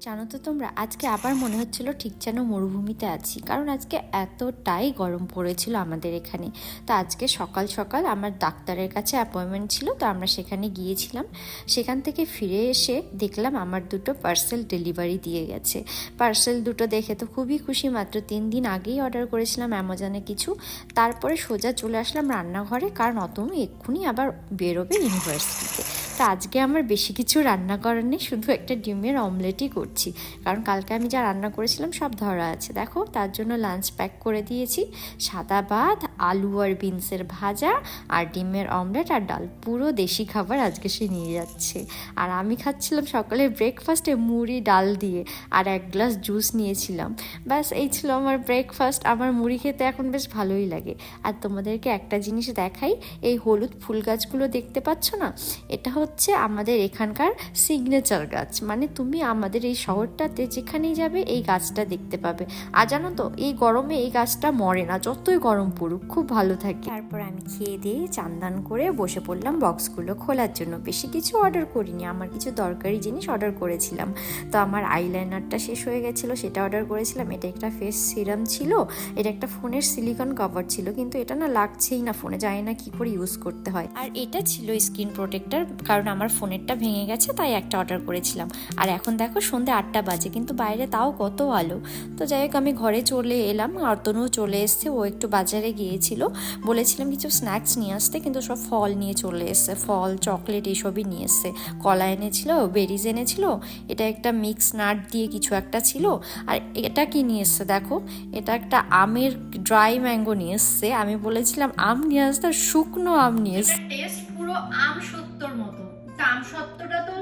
জানো তো তোমরা, আজকে আবার মনে হচ্ছিল ঠিক যেন মরুভূমিতে আছি, কারণ আজকে এতটাই গরম পড়েছিল আমাদের এখানে। তো আজকে সকাল সকাল আমার ডাক্তারের কাছে অ্যাপয়েন্টমেন্ট ছিল, তো আমরা সেখানে গিয়েছিলাম। সেখান থেকে ফিরে এসে দেখলাম আমার দুটো পার্সেল ডেলিভারি দিয়ে গেছে। পার্সেল দুটো দেখে তো খুবই খুশি। মাত্র 3 দিন আগেই অর্ডার করেছিলাম অ্যামাজনে কিছু। তারপরে সোজা চলে আসলাম রান্নাঘরে, কারণ অতনু এক্ষুনি আবার বেরোবে ইউনিভার্সিটিতে। তো আজকে আমার বেশি কিছু রান্না করার নেই, শুধু একটা ডিমের অমলেটই করছি, কারণ কালকে আমি যা রান্না করেছিলাম সব ধরা আছে। দেখো, তার জন্য লাঞ্চ প্যাক করে দিয়েছি। সাদা ভাত, আলু আর বিনসের ভাজা, আর ডিমের অমলেট আর ডাল। পুরো দেশি খাবার আজকে সে নিয়ে যাচ্ছে। আর আমি খাচ্ছিলাম সকালের ব্রেকফাস্টে মুড়ি ডাল দিয়ে, আর 1 গ্লাস জুস নিয়েছিলাম। ব্যাস, এই ছিল আমার ব্রেকফাস্ট। আমার মুড়ি খেতে এখন বেশ ভালোই লাগে। আর তোমাদেরকে একটা জিনিস দেখাই, এই হলুদ ফুল গাছগুলো দেখতে পাচ্ছ না, এটা হচ্ছে আমাদের এখানকার সিগনেচার গাছ। মানে তুমি আমাদের এই শহরটাতে যেখানেই যাবে এই গাছটা দেখতে পাবে। আর জানো তো, এই গরমে এই গাছটা মরে না, যতই গরম পড়ুক, খুব ভালো থাকে। তারপর আমি খেয়ে দিয়ে চান্দান করে বসে পড়লাম বক্সগুলো খোলার জন্য। বেশি কিছু অর্ডার করিনি, আমার কিছু দরকারি জিনিস অর্ডার করেছিলাম। তো আমার আইলাইনারটা শেষ হয়ে গেছিলো, সেটা অর্ডার করেছিলাম। এটা একটা ফেস সিরাম ছিল, এটা একটা ফোনের সিলিকন কভার ছিল, কিন্তু এটা না লাগছেই না ফোনে, জানি না কি করে ইউজ করতে হয়। আর এটা ছিল স্ক্রিন প্রোটেক্টর, কারণ আমার ফোনেরটা ভেঙে গেছে, তাই একটা অর্ডার করেছিলাম। আর এখন দেখো সন্ধ্যে 8টা বাজে, কিন্তু বাইরে তাও কত আলো। তো যাই হোক, আমি ঘরে চলে এলাম। অর্তনুও চলে এসছে, ও একটু বাজারে গিয়েছিল। বলেছিলাম কিছু স্ন্যাক্স নিয়ে আসতে, কিন্তু সব ফল নিয়ে চলে এসছে। ফল, চকলেট এইসবই নিয়ে এসছে। কলা এনেছিল, বেরিজ এনেছিল, এটা একটা মিক্স নাট দিয়ে কিছু একটা ছিল। আর এটা কি নিয়ে এসছে দেখো, এটা একটা আমের ড্রাই ম্যাঙ্গো নিয়ে এসছে। আমি বলেছিলাম আম নিয়ে আসতে, শুকনো আম নিয়ে এসছে। টেস্ট পুরো আম সত্যর মতো। আম সত্যটা তো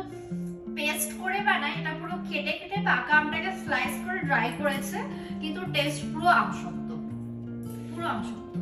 পেস্ট করে বানায়, এটা পুরো কেটে কেটে পাকা আমটাকে স্লাইস করে ড্রাই করেছে, কিন্তু টেস্ট পুরো আম সত্য, পুরো আম সত্য।